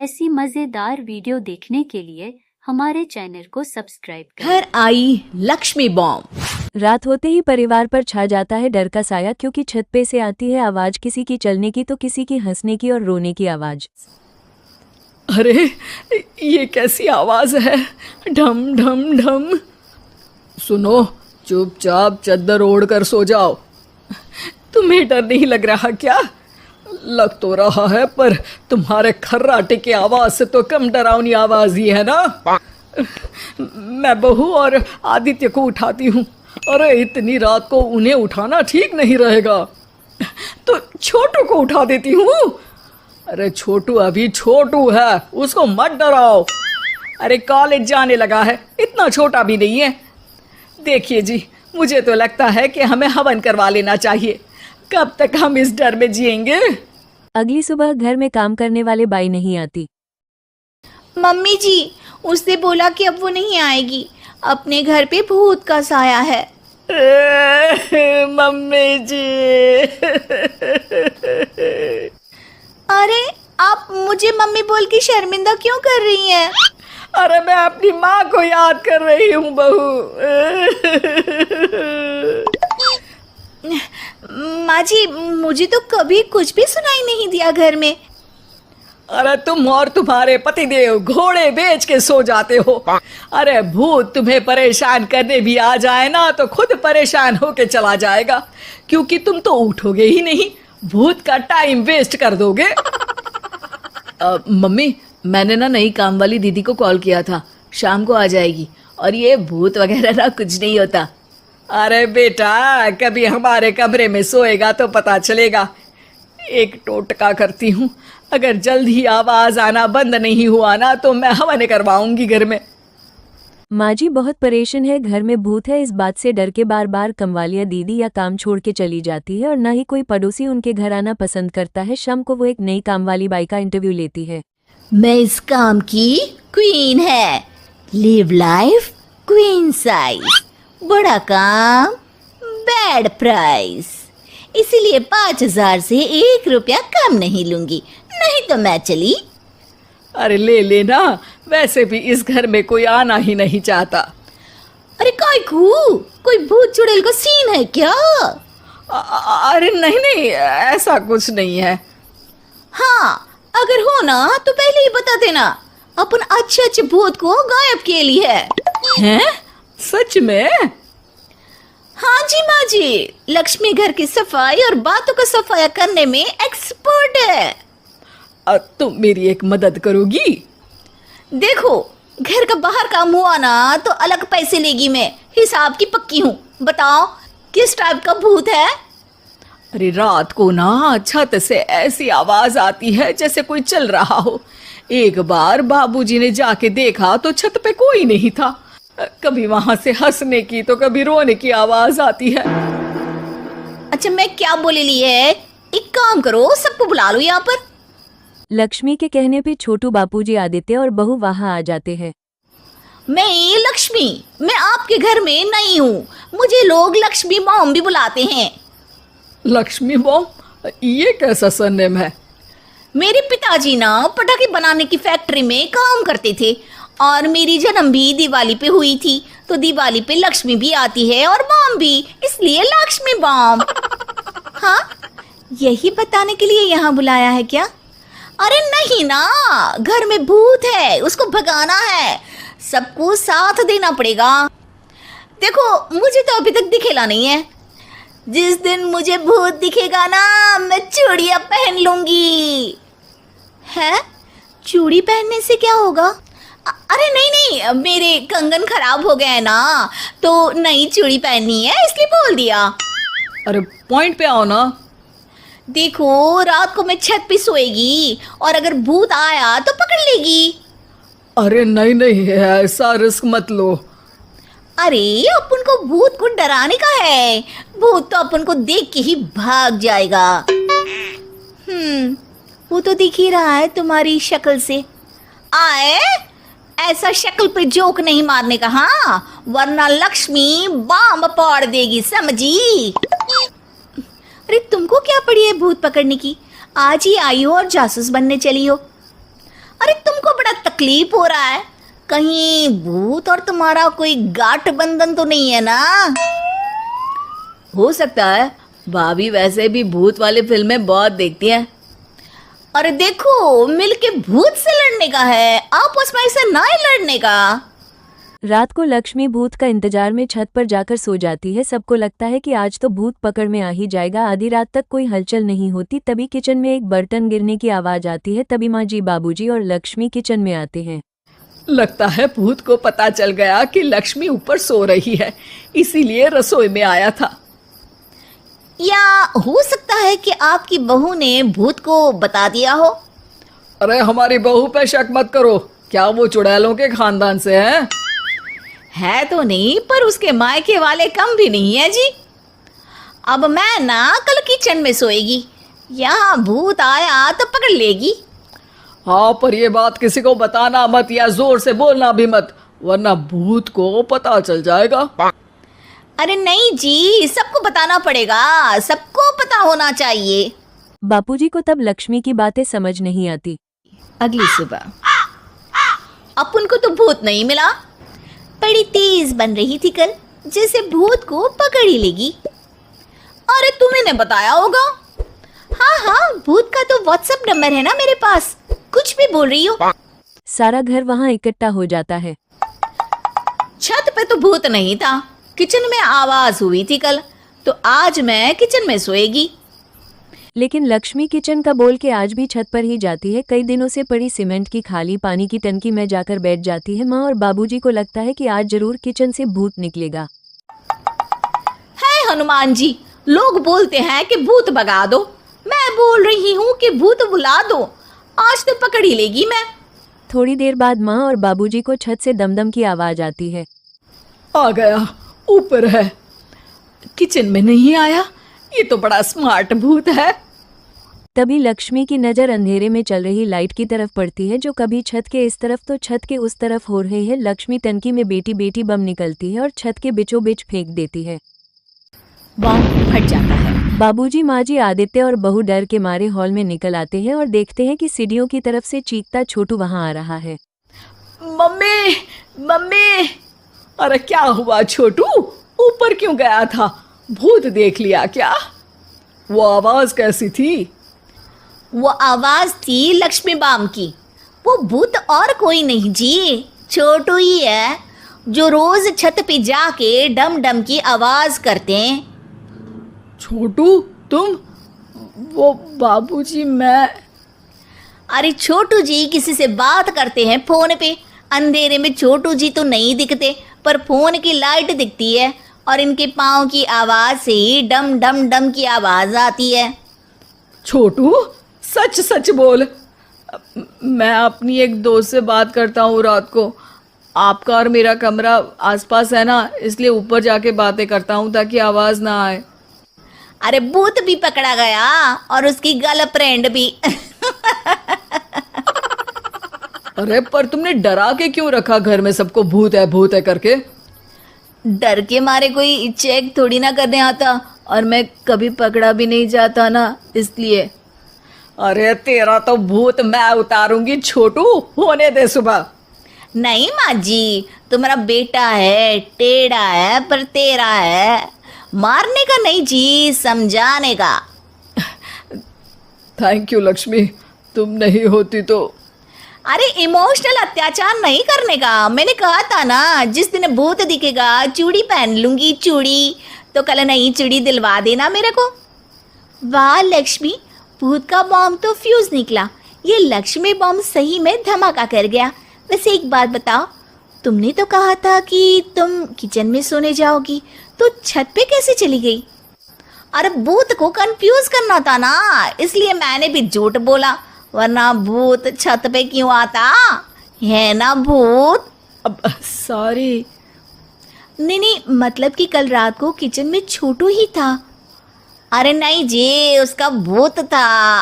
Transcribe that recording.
ऐसी मजेदार वीडियो देखने के लिए हमारे चैनल को सब्सक्राइब करें। घर आई लक्ष्मी बॉम्ब। रात होते ही परिवार पर छा जाता है डर का साया, क्योंकि छत पे से आती है आवाज, किसी की चलने की तो किसी की हंसने की और रोने की आवाज। अरे ये कैसी आवाज है? ढम ढम ढम। सुनो, चुपचाप चद्दर ओढ़ कर सो जाओ। तुम्हें डर नहीं लग रहा क्या? लग तो रहा है, पर तुम्हारे खर्राटे की आवाज से तो कम डरावनी आवाज ही है ना। मैं बहू और आदित्य को उठाती हूँ। अरे इतनी रात को उन्हें उठाना ठीक नहीं रहेगा, तो छोटू को उठा देती हूँ। अरे छोटू अभी छोटू है, उसको मत डराओ। अरे कॉलेज जाने लगा है, इतना छोटा भी नहीं है। देखिए जी, मुझे तो लगता है कि हमें हवन करवा लेना चाहिए। कब तक हम इस डर में जिएंगे? अगली सुबह घर में काम करने वाले बाई नहीं आती। मम्मी जी, उसने बोला कि अब वो नहीं आएगी, अपने घर पे भूत का साया है। मम्मी जी। अरे आप मुझे मम्मी बोल के शर्मिंदा क्यों कर रही हैं? अरे मैं अपनी माँ को याद कर रही हूँ बहू। माँ जी, मुझे तो कभी कुछ भी सुनाई नहीं दिया घर में। अरे तुम और तुम्हारे पतिदेव घोड़े बेच के सो जाते हो। अरे भूत तुम्हें परेशान करने भी आ जाए ना तो खुद परेशान होके चला जाएगा, क्योंकि तुम तो उठोगे ही नहीं, भूत का टाइम वेस्ट कर दोगे। मम्मी, मैंने ना नई काम वाली दीदी को कॉल किया था, शाम को आ जाएगी। और ये भूत वगैरह ना कुछ नहीं होता। अरे बेटा, कभी हमारे कमरे में सोएगा तो पता चलेगा। एक टोटका करती हूँ, अगर जल्द ही आवाज आना बंद नहीं हुआ ना तो मैं हवन करवाऊंगी घर में। माँ जी बहुत परेशान है, घर में भूत है, इस बात से डर के बार बार कमवालिया दीदी या काम छोड़ के चली जाती है और न ही कोई पड़ोसी उनके घर आना पसंद करता है। शाम को वो एक नई काम वाली बाई का इंटरव्यू लेती है। मैं इस काम की क्वीन है, लिव लाइफ क्वीन साइज, बड़ा काम बैड प्राइस, इसीलिए 5,000 से 1 रुपया कम नहीं लूंगी, नहीं तो मैं चली। अरे ले लेना, वैसे भी इस घर में कोई आना ही नहीं चाहता। अरे कोई भूत चुड़ैल का सीन है क्या? अरे नहीं नहीं, ऐसा कुछ नहीं है। हाँ, अगर हो ना तो पहले ही बता देना, अपन अच्छे अच्छे भूत को गायब किए लिए है। हैं? सच में? हाँ जी माँ जी, लक्ष्मी घर की सफाई और बातों का सफाया करने में एक्सपर्ट है। तुम मेरी एक मदद करोगी? देखो, घर का बाहर काम हुआ ना तो अलग पैसे लेगी, मैं हिसाब की पक्की हूँ। बताओ किस टाइप का भूत है? अरे रात को ना छत से ऐसी आवाज आती है जैसे कोई चल रहा हो। एक बार बाबूजी ने जाके देखा तो छत पे कोई नहीं था। कभी वहां से हंसने की तो कभी रोने की आवाज आती है। अच्छा, मैं क्या बोले ली है, एक काम करो, सबको बुला लो यहाँ पर। लक्ष्मी के कहने पे छोटू, बापूजी, आदित्य और बहू वहाँ आ जाते हैं। मैं लक्ष्मी, मैं आपके घर में नई हूँ, मुझे लोग लक्ष्मी मॉम भी बुलाते हैं। लक्ष्मी बॉम? ये कैसा सरनेम है? मेरे पिताजी ना पटाखे बनाने की फैक्ट्री में काम करते थे और मेरी जन्म भी दिवाली पे हुई थी, तो दिवाली पे लक्ष्मी भी आती है और बॉम भी, इसलिए लक्ष्मी बॉम। हाँ, यही बताने के लिए यहाँ बुलाया है क्या? अरे नहीं ना, घर में भूत है, उसको भगाना है, सबको साथ देना पड़ेगा। देखो, मुझे तो अभी तक दिखेला नहीं है, जिस दिन मुझे भूत दिखेगा ना मैं चूड़ियां पहन लूंगी। है? चूड़ी पहनने से क्या होगा? अरे नहीं, मेरे कंगन खराब हो गए हैं ना, तो नई चूड़ी पहननी है, इसलिए बोल दिया। अरे पॉइंट पे आओ ना। देखो, रात को मैं छत पे सोएगी और अगर भूत आया तो पकड़ लेगी। अरे नहीं नहीं, ऐसा रिस्क मत लो। अरे अपन को भूत को डराने का है, भूत तो अपन को देख के ही भाग जाएगा। वो तो दिख ही रहा है तुम्हारी शक्ल से। आए, ऐसा शक्ल पे जोक नहीं मारने का, हाँ, वरना लक्ष्मी बॉम्ब फोड़ देगी, समझी? अरे तुमको क्या पड़ी है भूत पकड़ने की? आज ही आई हो और जासूस बनने चली हो। अरे तकलीफ हो रहा है। कहीं भूत और तुम्हारा कोई गांठ बंधन तो नहीं है ना? हो सकता है, भाभी वैसे भी भूत वाली फिल्में बहुत देखती हैं। अरे देखो, मिलके भूत से लड़ने का है, आपस में ऐसे ना ही लड़ने का। रात को लक्ष्मी भूत का इंतजार में छत पर जाकर सो जाती है। सबको लगता है कि आज तो भूत पकड़ में आ ही जाएगा। आधी रात तक कोई हलचल नहीं होती। तभी किचन में एक बर्तन गिरने की आवाज आती है। तभी माँ जी, बाबूजी और लक्ष्मी किचन में आते हैं। लगता है भूत को पता चल गया कि लक्ष्मी ऊपर सो रही है, इसीलिए रसोई में आया था। या हो सकता है कि आपकी बहू ने भूत को बता दिया हो। अरे हमारी बहू पे शक मत करो, क्या वो चुड़ैलों के खानदान से है तो नहीं, पर उसके मायके वाले कम भी नहीं है जी। अब मैं ना कल किचन में सोएगी, यहाँ भूत आया तो पकड़ लेगी। हाँ, पर ये बात किसी को बताना मत, या जोर से बोलना भी मत, वरना भूत को पता चल जाएगा। अरे नहीं जी, सबको बताना पड़ेगा, सबको पता होना चाहिए। बापूजी को तब लक्ष्मी की बातें समझ नहीं आती। अगली सुबह अपन को तो भूत नहीं मिला। बड़ी तेज बन रही थी कल, जैसे भूत को पकड़ ही लेगी। अरे तुम्हें ने बताया होगा। हाँ, भूत का तो व्हाट्सएप नंबर है ना मेरे पास। कुछ भी बोल रही हो। सारा घर वहाँ इकट्ठा हो जाता है। छत पे तो भूत नहीं था, किचन में आवाज हुई थी कल, तो आज मैं किचन में सोएगी। लेकिन लक्ष्मी किचन का बोल के आज भी छत पर ही जाती है। कई दिनों से पड़ी सीमेंट की खाली पानी की टंकी में जाकर बैठ जाती है। माँ और बाबूजी को लगता है कि आज जरूर किचन से भूत निकलेगा। है हनुमान जी, लोग बोलते हैं कि भूत भगा दो, मैं बोल रही हूँ कि भूत बुला दो, आज तो पकड़ ही लेगी मैं। थोड़ी देर बाद माँ और बाबूजी को छत से दमदम की आवाज आती है। आ गया, ऊपर है, किचन में नहीं आया, ये तो बड़ा स्मार्ट भूत है। तभी लक्ष्मी की नज़र अंधेरे में चल रही लाइट की तरफ पड़ती है, जो कभी छत के इस तरफ तो छत के उस तरफ हो रही है। लक्ष्मी टंकी में बेटी बेटी बम निकलती है और छत के बीचों बीच फेंक देती है। बम फट जाता है। बाबूजी, माँ जी, आदित्य और बहू डर के मारे हॉल में निकल आते हैं और देखते हैं कि सीढ़ियों की तरफ से चीखता छोटू वहां आ रहा है। Mummy, mummy! अरे क्या हुआ छोटू, ऊपर क्यों गया था? भूत देख लिया क्या? वो आवाज कैसी थी? वो आवाज थी लक्ष्मी बाम की। वो भूत और कोई नहीं जी, छोटू ही है, जो रोज छत पे जाके डम डम की आवाज करते हैं। छोटू तुम? वो बाबूजी मैं। अरे छोटू जी किसी से बात करते हैं फोन पे। अंधेरे में छोटू जी तो नहीं दिखते, पर फोन की लाइट दिखती है और इनके पाँव की आवाज से ही डम डम डम की आवाज आती है। छोटू सच सच बोल। मैं अपनी एक दोस्त से बात करता हूँ रात को। आपका और मेरा कमरा आसपास है ना, इसलिए ऊपर जाके बातें करता हूँ ताकि आवाज ना आए। अरे भूत भी पकड़ा गया और उसकी गर्लफ्रेंड भी। अरे पर तुमने डरा के क्यों रखा घर में सबको भूत है करके? डर के मारे कोई चेक थोड़ी ना करने आता, और मैं कभी पकड़ा भी नहीं जाता ना, इसलिए। अरे तेरा तो भूत मैं उतारूंगी छोटू, होने दे सुबह। नहीं माँ जी, तुम्हारा बेटा है, टेढ़ा है पर तेरा है, मारने का नहीं जी, समझाने का। थैंक यू लक्ष्मी, तुम नहीं होती तो। अरे इमोशनल अत्याचार नहीं करने का, मैंने कहा था ना, जिस दिन भूत दिखेगा चूड़ी पहन लूंगी, चूड़ी। तो कल नई चूड़ी दिलवा देना मेरे को। वाह लक्ष्मी, भूत का बॉम्ब तो फ्यूज निकला, ये लक्ष्मी बॉम्ब सही में धमाका कर गया। वैसे एक बात बताओ, तुमने तो कहा था कि तुम किचन में सोने जाओगी, तो छत पे कैसे चली गई? अरे भूत को कंफ्यूज करना था ना, इसलिए मैंने भी झूठ बोला, वरना भूत छत पे क्यों आता है ना भूत। अब सॉरी। नहीं, मतलब कि कल रात को किचन में छोटू ही था। अरे नहीं जी, उसका भूत था।